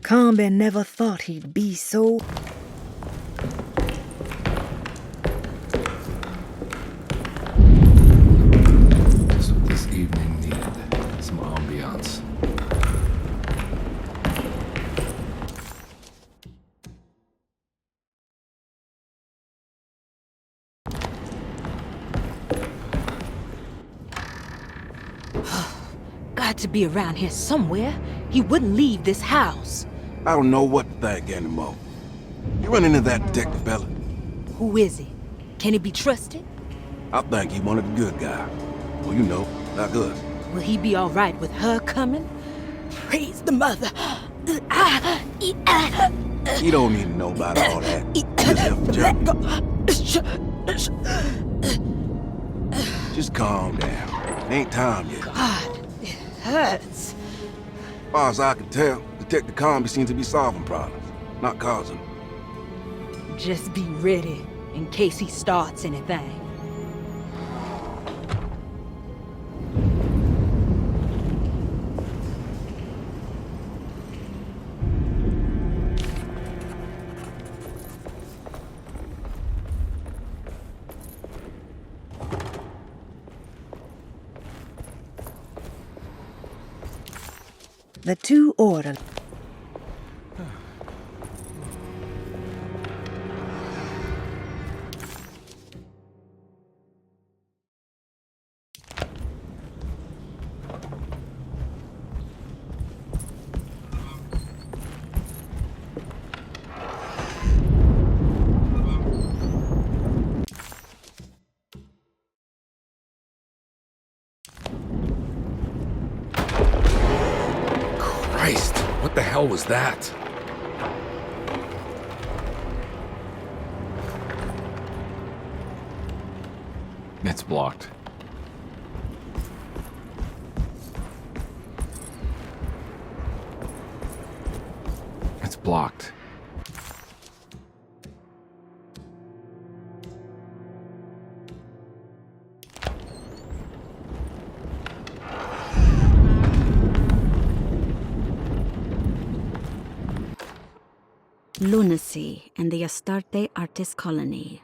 Combe never thought he'd be so... Just what this evening needed. Some ambiance. Got to be around here somewhere. He wouldn't leave this house. I don't know what to think anymore. You run into that detective fella? Who is he? Can he be trusted? I think he one of the good guys. Well, you know, like us. Will he be all right with her coming? Praise the mother. He don't need to know about all that. Just help Just calm down. It ain't time yet. God, it hurts. As far as I can tell, Detective Combe seems to be solving problems, not causing them. Just be ready in case he starts anything. The two orderlies. Christ, what the hell was that? It's blocked. It's blocked. Lunacy and the Astarte Artist Colony,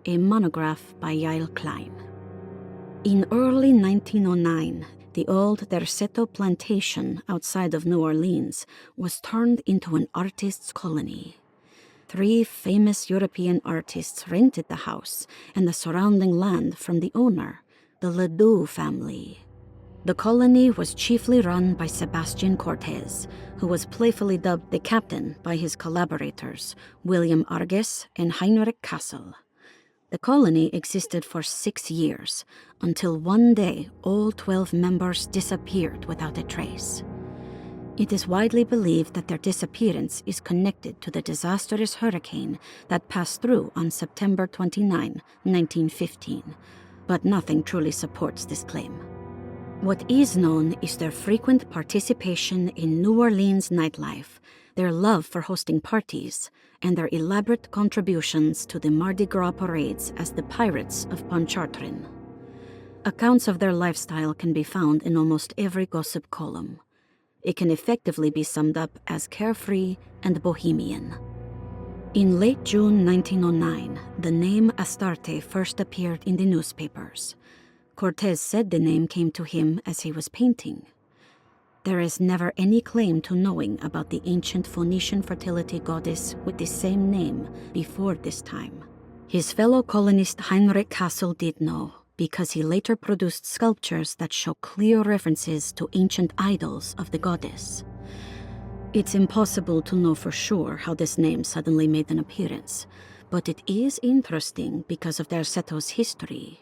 a monograph by Yael Klein. In early 1909, the old Derceto plantation outside of New Orleans was turned into an artists' colony. 3 famous European artists rented the house and the surrounding land from the owner, the Ledoux family. The colony was chiefly run by Sebastian Cortez, who was playfully dubbed the captain by his collaborators, William Arges and Heinrich Kassel. The colony existed for 6 years, until one day all 12 members disappeared without a trace. It is widely believed that their disappearance is connected to the disastrous hurricane that passed through on September 29, 1915, but nothing truly supports this claim. What is known is their frequent participation in New Orleans nightlife, their love for hosting parties, and their elaborate contributions to the Mardi Gras parades as the Pirates of Pontchartrain. Accounts of their lifestyle can be found in almost every gossip column. It can effectively be summed up as carefree and bohemian. In late June 1909, the name Astarte first appeared in the newspapers. Cortez said the name came to him as he was painting. There is never any claim to knowing about the ancient Phoenician fertility goddess with the same name before this time. His fellow colonist Heinrich Kassel did know, because he later produced sculptures that show clear references to ancient idols of the goddess. It's impossible to know for sure how this name suddenly made an appearance, but it is interesting because of Derceto's history.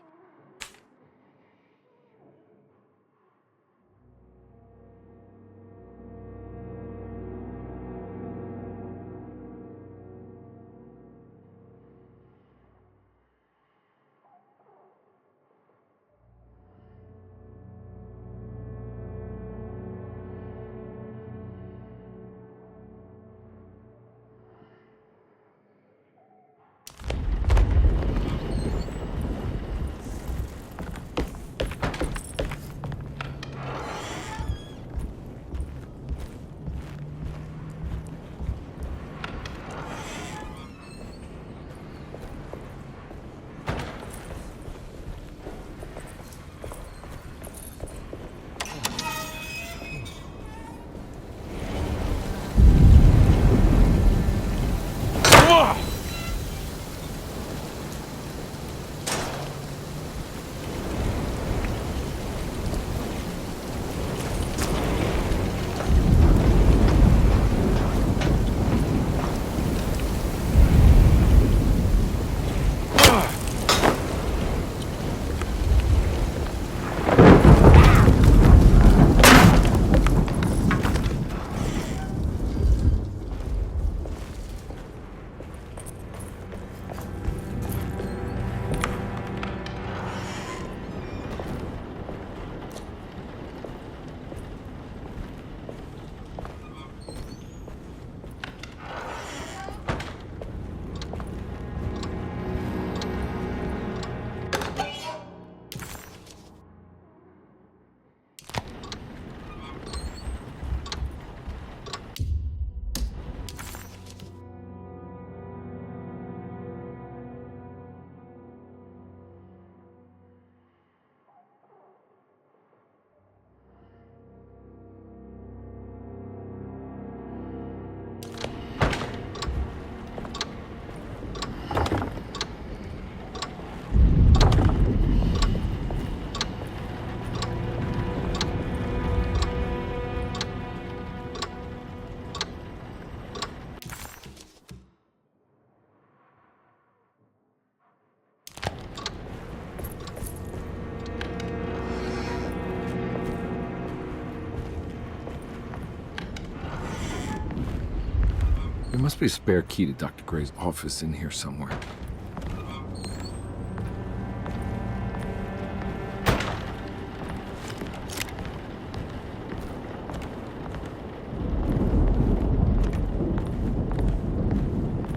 must be a spare key to Dr. Gray's office in here somewhere.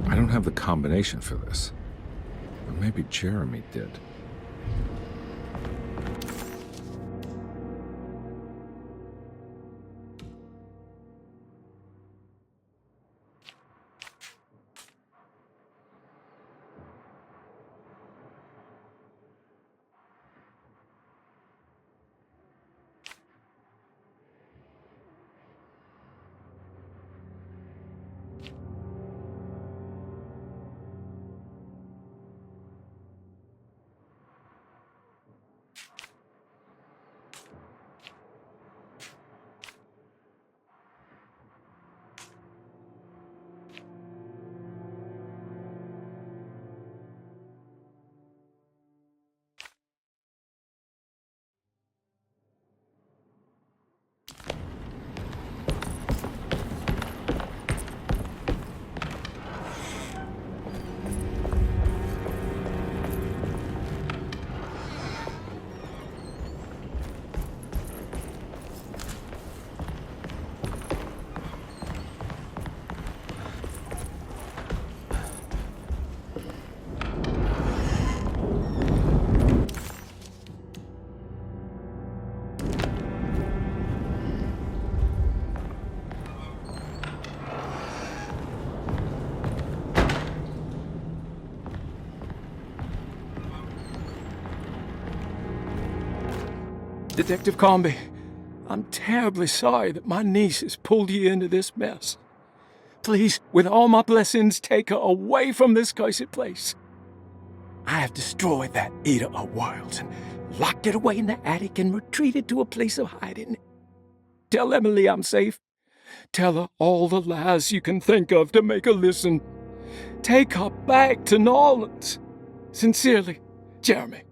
I don't have the combination for this. But maybe Jeremy did. Detective Comby, I'm terribly sorry that my niece has pulled you into this mess. Please, with all my blessings, take her away from this cursed place. I have destroyed that Eater of Worlds and locked it away in the attic and retreated to a place of hiding. Tell Emily I'm safe. Tell her all the lies you can think of to make her listen. Take her back to New Orleans. Sincerely, Jeremy.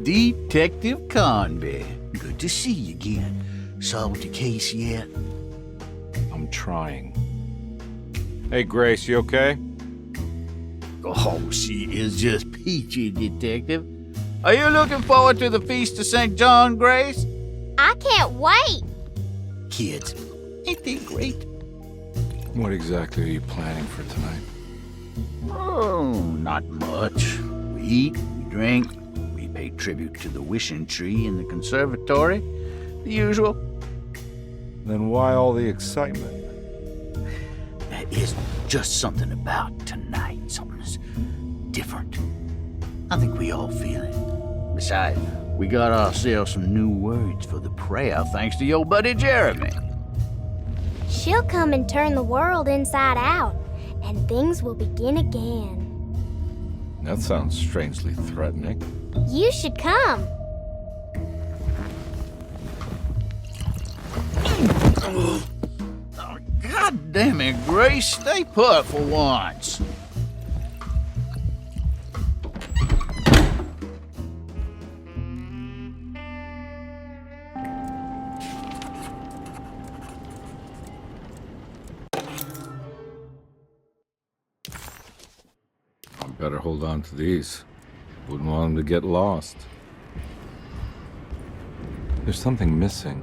Detective Conby. Good to see you again. Solved your case yet? I'm trying. Hey, Grace, you okay? Oh, she is just peachy, Detective. Are you looking forward to the Feast of St. John, Grace? I can't wait. Kids, ain't they great? What exactly are you planning for tonight? Oh, not much. We eat, we drink, we pay tribute to the wishing tree in the conservatory. The usual. Then why all the excitement? There is just something about tonight. Something's different. I think we all feel it. Besides, we got ourselves some new words for the prayer thanks to your buddy Jeremy. She'll come and turn the world inside out, and things will begin again. That sounds strangely threatening. You should come. Oh, God damn it, Grace. Stay put for once. I better hold on to these. Wouldn't want them to get lost. There's something missing.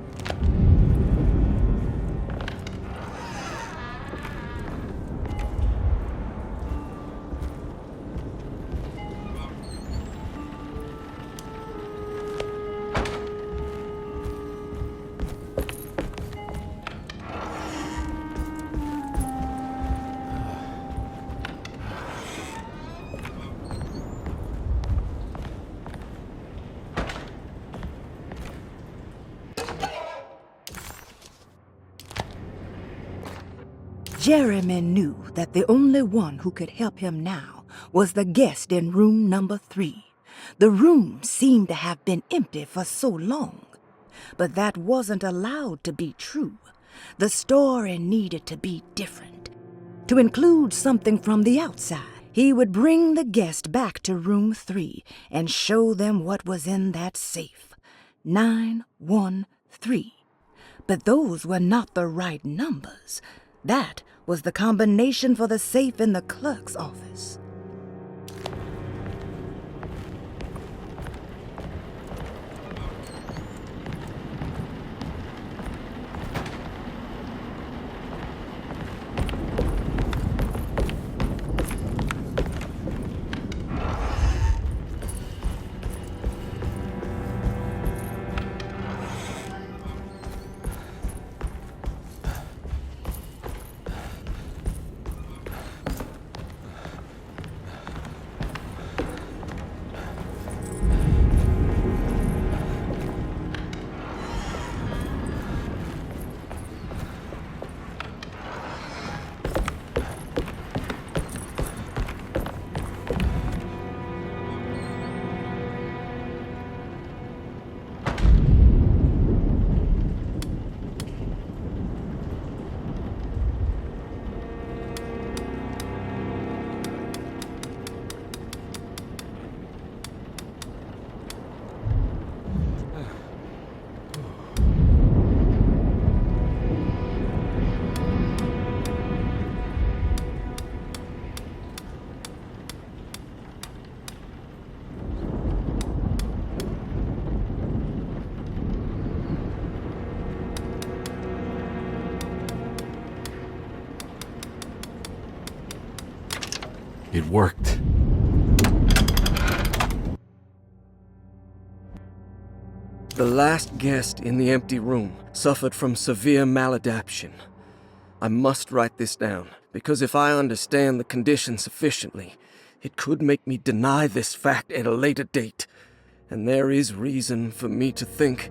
Jeremy knew that the only one who could help him now was the guest in room number 3. The room seemed to have been empty for so long. But that wasn't allowed to be true. The story needed to be different. To include something from the outside, he would bring the guest back to room 3 and show them what was in that safe. 913. But those were not the right numbers. That was the combination for the safe in the clerk's office. It worked. The last guest in the empty room suffered from severe maladaptation. I must write this down, because if I understand the condition sufficiently, it could make me deny this fact at a later date, and there is reason for me to think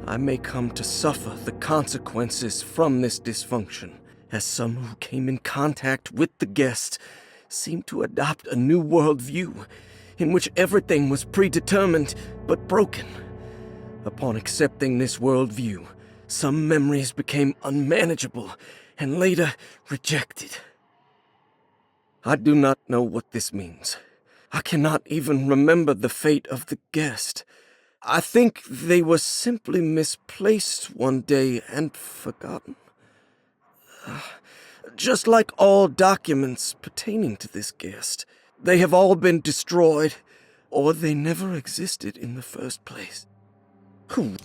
I may come to suffer the consequences from this dysfunction, as some who came in contact with the guest seemed to adopt a new worldview in which everything was predetermined but broken. Upon accepting this worldview, some memories became unmanageable and later rejected. I do not know what this means. I cannot even remember the fate of the guest. I think they were simply misplaced one day and forgotten. Just like all documents pertaining to this guest, they have all been destroyed, or they never existed in the first place. Who?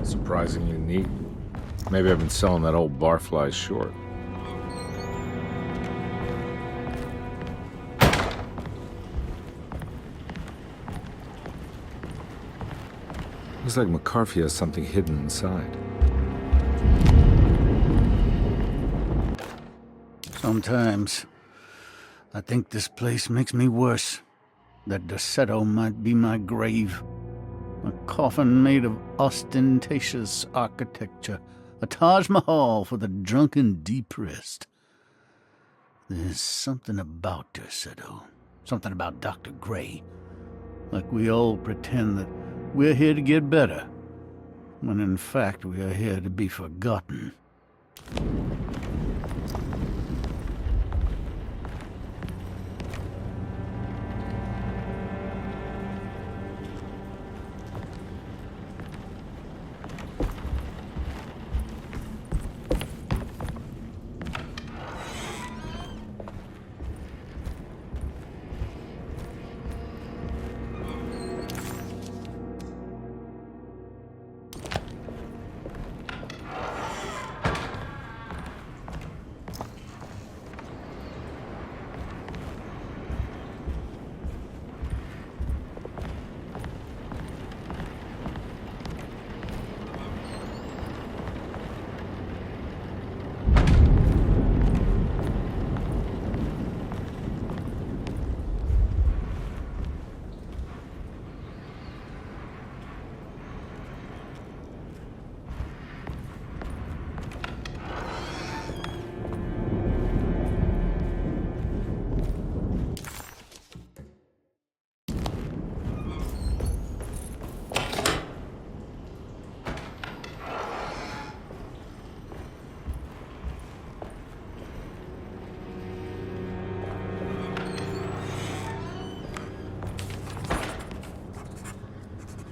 Surprisingly neat. Maybe I've been selling that old barfly short. Looks like McCarthy has something hidden inside. Sometimes I think this place makes me worse. That Derceto might be my grave. A coffin made of ostentatious architecture. A Taj Mahal for the drunken depressed. There's something about Derceto. Something about Dr. Gray. Like we all pretend that we're here to get better, when in fact we are here to be forgotten.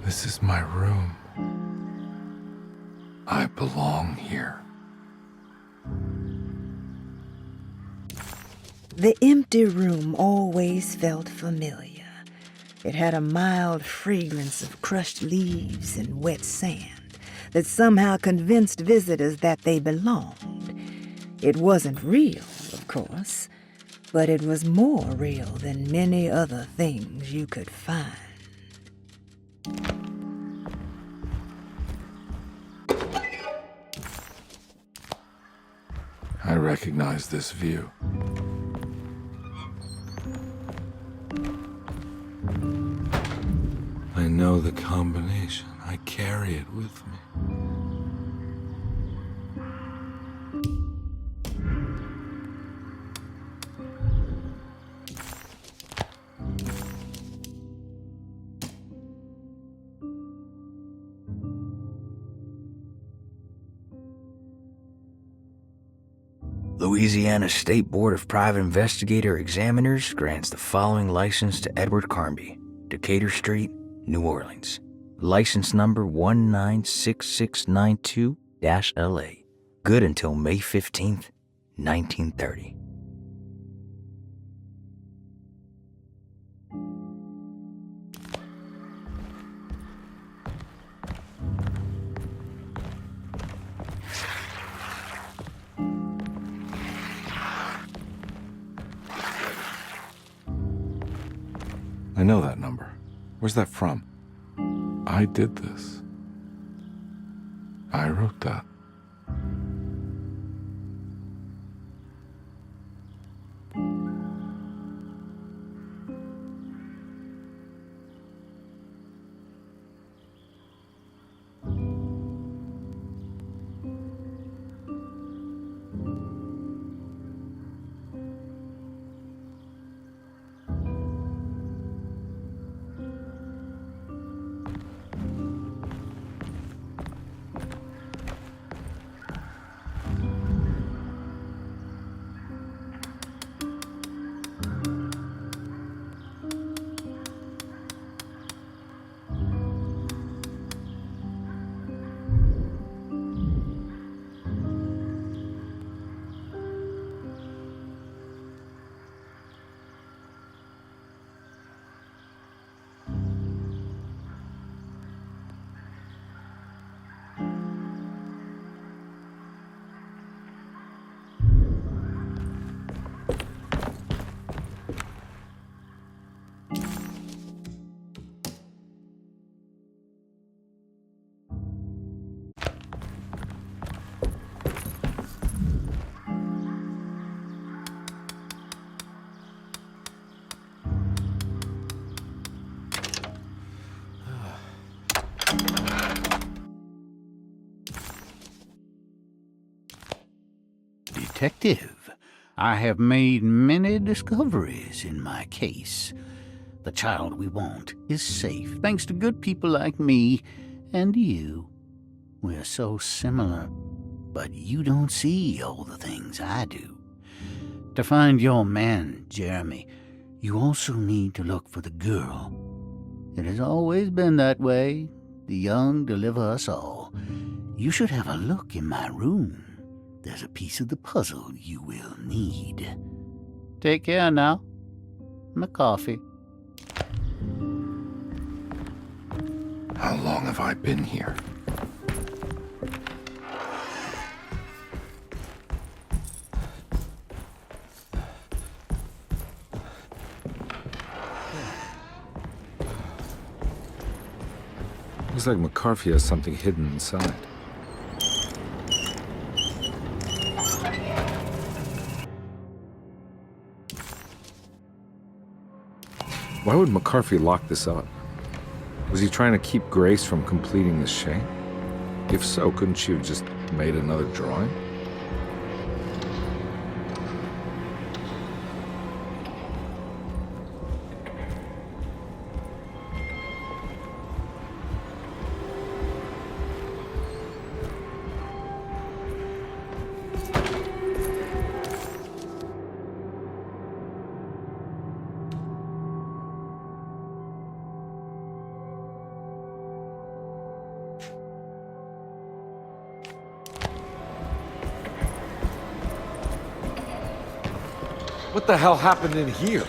This is my room. I belong here. The empty room always felt familiar. It had a mild fragrance of crushed leaves and wet sand that somehow convinced visitors that they belonged. It wasn't real, of course, but it was more real than many other things you could find. I recognize this view. I know the combination. I carry it with me. Louisiana State Board of Private Investigator Examiners grants the following license to Edward Carnby, Decatur Street, New Orleans. License number 196692-LA. Good until May 15th, 1930. I know that number. Where's that from? I did this. I wrote that. Detective, I have made many discoveries in my case. The child we want is safe, thanks to good people like me and you. We're so similar, but you don't see all the things I do. To find your man, Jeremy, you also need to look for the girl. It has always been that way. The young deliver us all. You should have a look in my room. There's a piece of the puzzle you will need. Take care now. My coffee. How long have I been here? Looks like McCarthy has something hidden inside. Why would McCarthy lock this up? Was he trying to keep Grace from completing the shape? If so, couldn't she have just made another drawing? What the hell happened in here?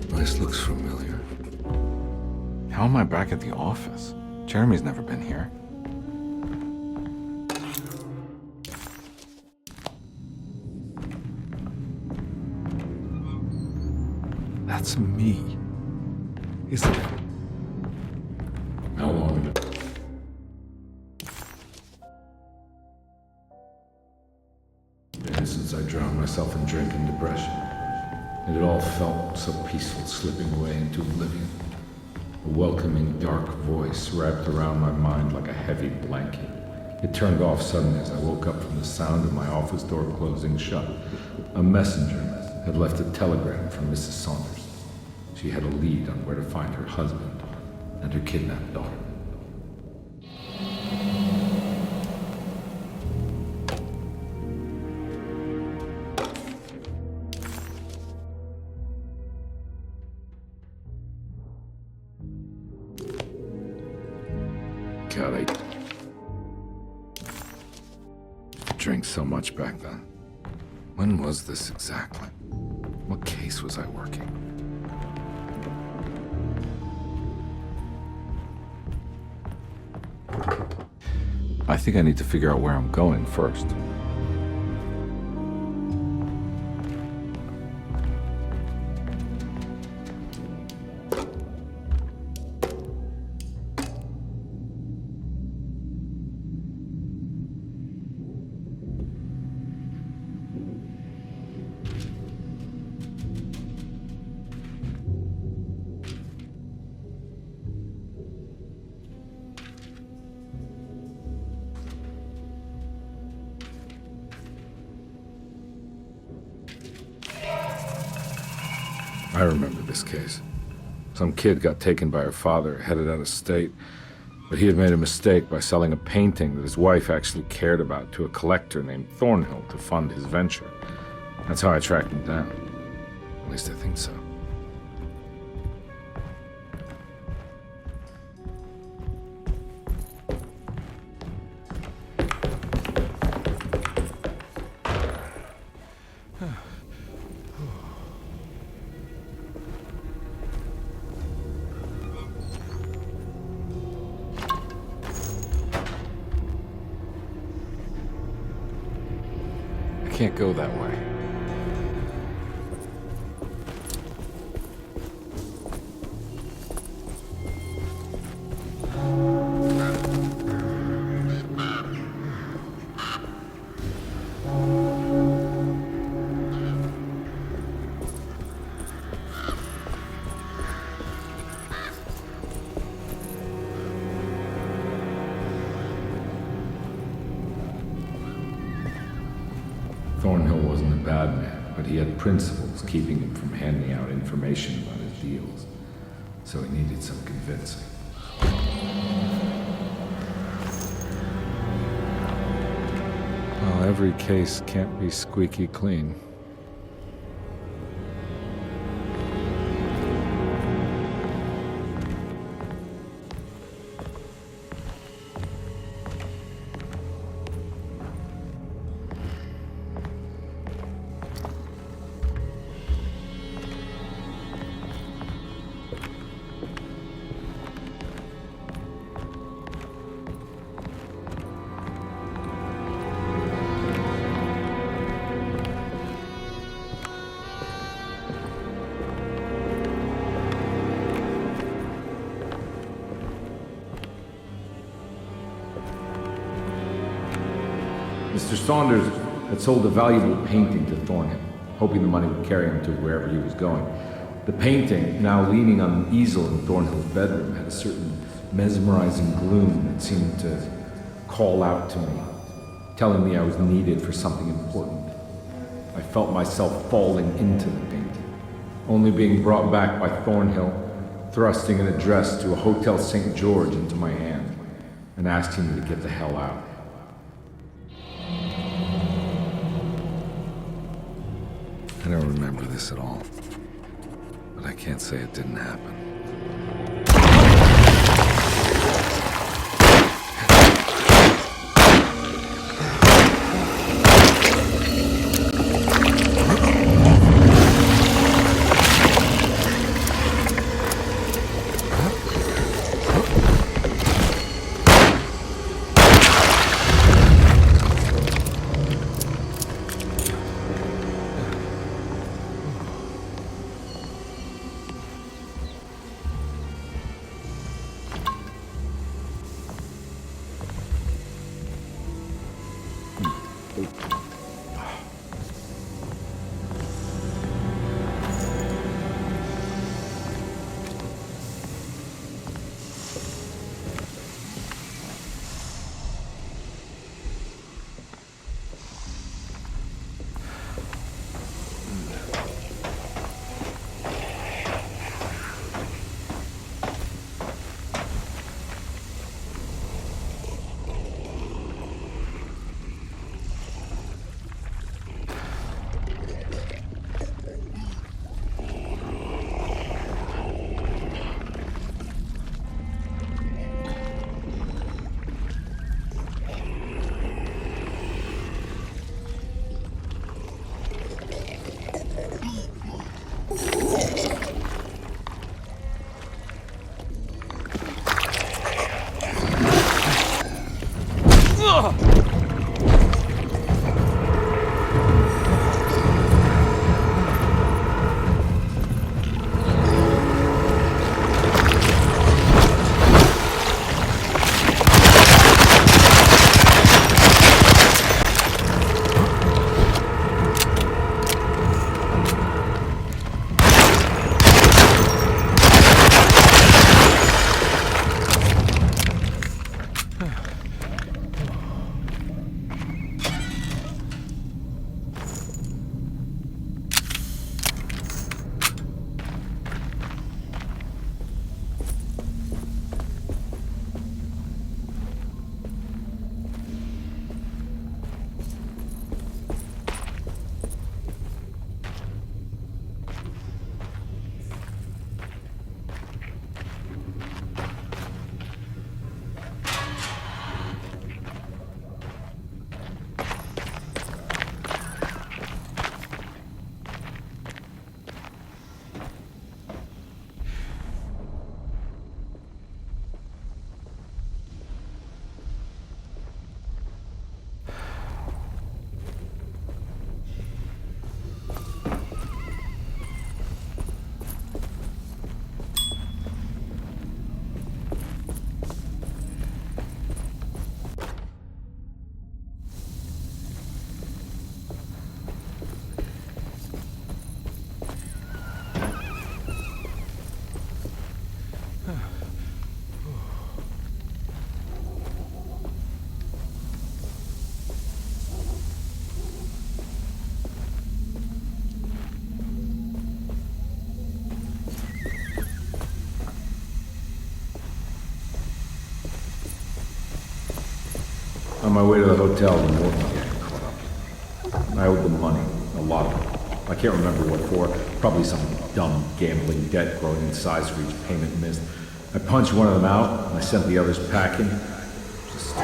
This looks familiar. How am I back at the office? Jeremy's never been here. That's me. Isn't it? How long? Since I drowned myself in drink and depression. And it all felt so peaceful, slipping away into oblivion. A welcoming, dark voice wrapped around my mind like a heavy blanket. It turned off suddenly as I woke up from the sound of my office door closing shut. A messenger had left a telegram from Mrs. Saunders. She had a lead on where to find her husband and her kidnapped daughter. God, I drank so much back then. When was this exactly? What case was I working? I think I need to figure out where I'm going first. I remember this case. Some kid got taken by her father, headed out of state, but he had made a mistake by selling a painting that his wife actually cared about to a collector named Thornhill to fund his venture. That's how I tracked him down. At least I think so. I can't go that way. Thornhill wasn't a bad man, but he had principles keeping him from handing out information about his deals. So he needed some convincing. Well, every case can't be squeaky clean. Mr. Saunders had sold a valuable painting to Thornhill, hoping the money would carry him to wherever he was going. The painting, now leaning on an easel in Thornhill's bedroom, had a certain mesmerizing gloom that seemed to call out to me, telling me I was needed for something important. I felt myself falling into the painting, only being brought back by Thornhill, thrusting an address to a Hotel St. George into my hand and asking me to get the hell out. I don't remember this at all, but I can't say it didn't happen. On my way to the hotel, the Morton gang caught up. I owed them money, a lot of it. I can't remember what for, probably some dumb gambling debt growing in size for each payment missed. I punched one of them out, and I sent the others packing. Just...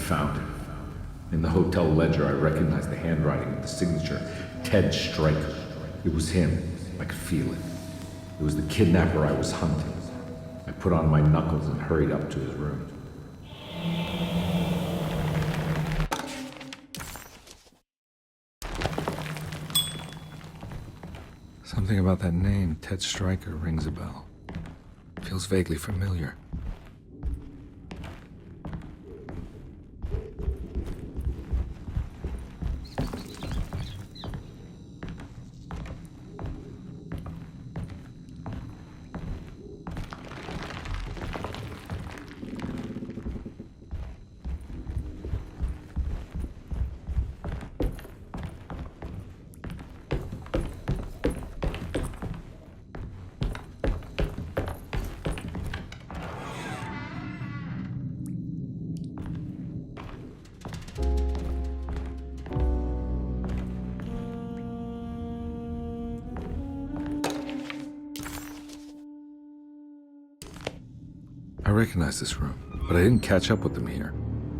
found it. In the hotel ledger, I recognized the handwriting of the signature, Ted Stryker. It was him. I could feel it. It was the kidnapper I was hunting. I put on my knuckles and hurried up to his room. Something about that name, Ted Stryker, rings a bell. Feels vaguely familiar. I recognize this room, but I didn't catch up with them here.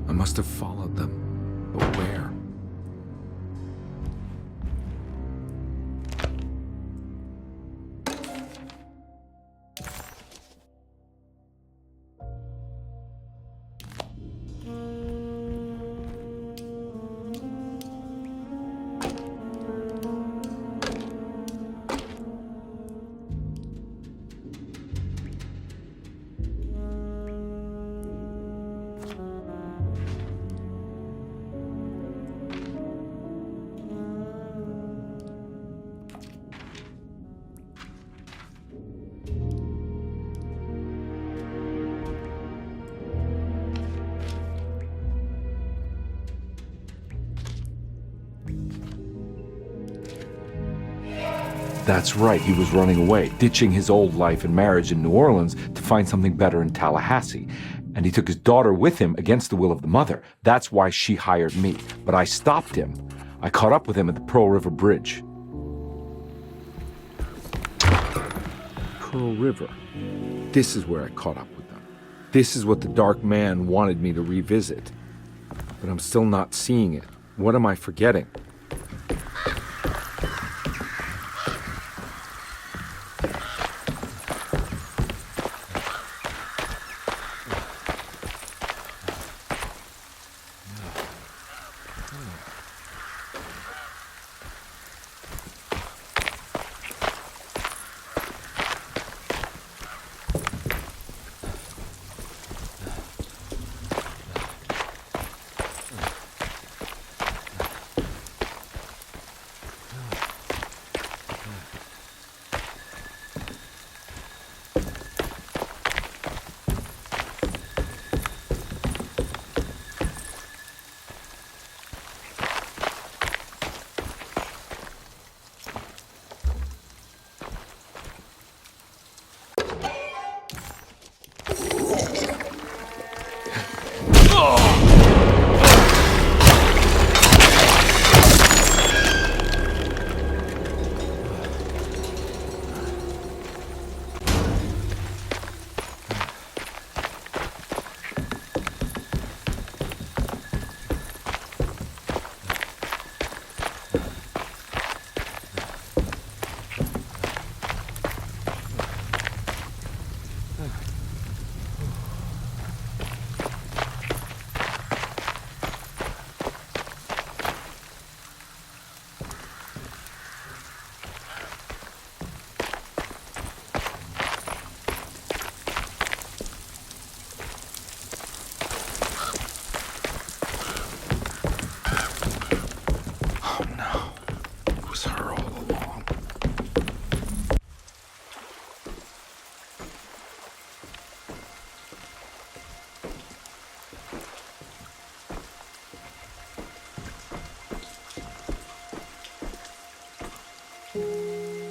I must have followed them. But where? That's right, he was running away, ditching his old life and marriage in New Orleans to find something better in Tallahassee. And he took his daughter with him against the will of the mother. That's why she hired me. But I stopped him. I caught up with him at the Pearl River Bridge. Pearl River. This is where I caught up with them. This is what the Dark Man wanted me to revisit. But I'm still not seeing it. What am I forgetting?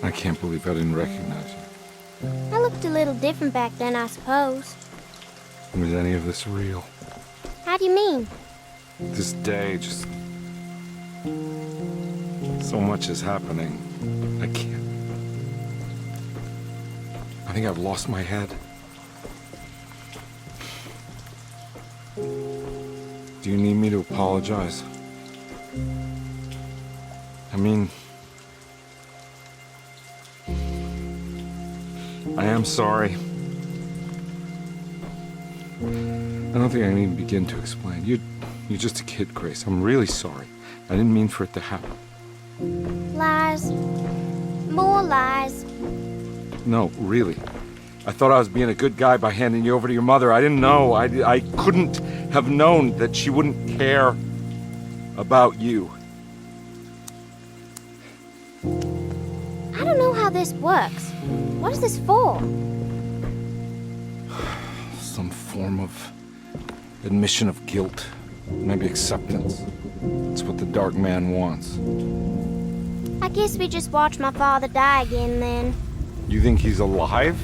I can't believe I didn't recognize you. I looked a little different back then, I suppose. Was any of this real? How do you mean? This day, just... so much is happening. I can't... I think I've lost my head. Do you need me to apologize? I mean, I am sorry. I don't think I need to begin to explain. You're just a kid, Grace. I'm really sorry. I didn't mean for it to happen. Lies. More lies. No, really. I thought I was being a good guy by handing you over to your mother. I didn't know. I couldn't have known that she wouldn't care about you. I don't know how this works. What is this for? Some form of admission of guilt. Maybe acceptance. It's what the Dark Man wants. I guess we just watched my father die again then. You think he's alive?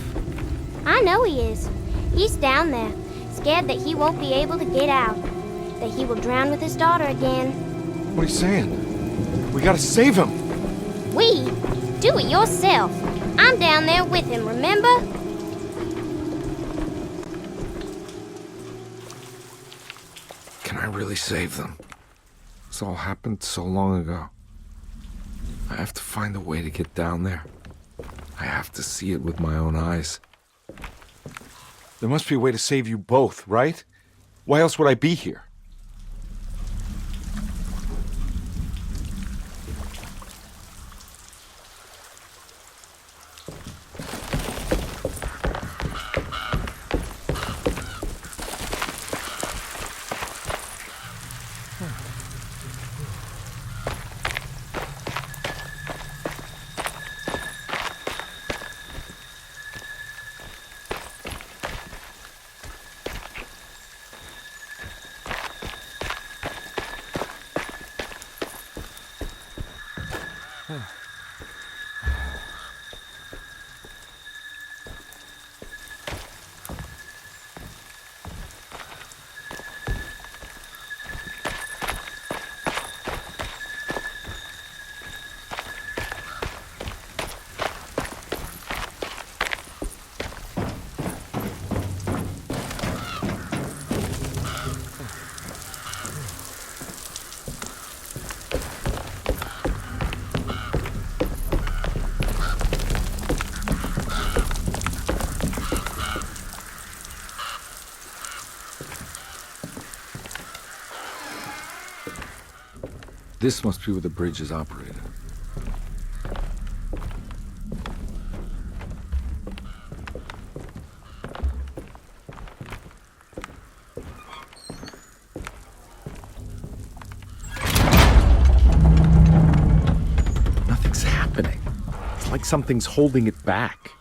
I know he is. He's down there, scared that he won't be able to get out. That he will drown with his daughter again. What are you saying? We gotta save him! We? Do it yourself. I'm down there with him, remember? Can I really save them? This all happened so long ago. I have to find a way to get down there. I have to see it with my own eyes. There must be a way to save you both, right? Why else would I be here? This must be where the bridge is operated. Nothing's happening. It's like something's holding it back.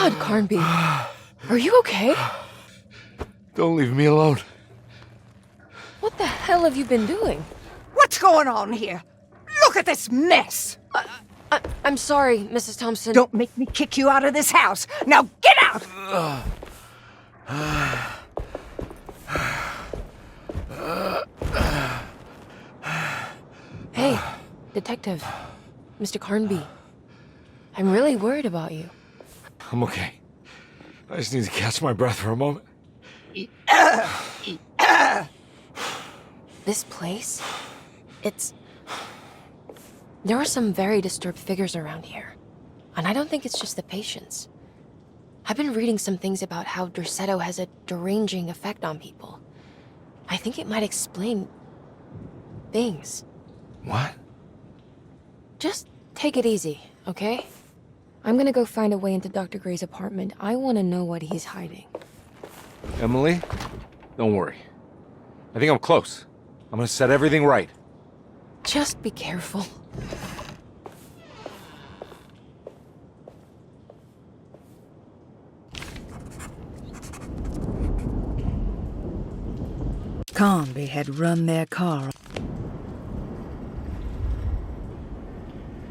God, Carnby. Are you okay? Don't leave me alone. What the hell have you been doing? What's going on here? Look at this mess! I'm sorry, Mrs. Thompson. Don't make me kick you out of this house! Now get out! Hey, Detective. Mr. Carnby. I'm really worried about you. I'm okay. I just need to catch my breath for a moment. This place? There are some very disturbed figures around here. And I don't think it's just the patients. I've been reading some things about how Derceto has a deranging effect on people. I think it might explain... things. What? Just take it easy, okay? I'm gonna go find a way into Dr. Gray's apartment. I want to know what he's hiding. Emily, don't worry. I think I'm close. I'm gonna set everything right. Just be careful. Carnby had run their car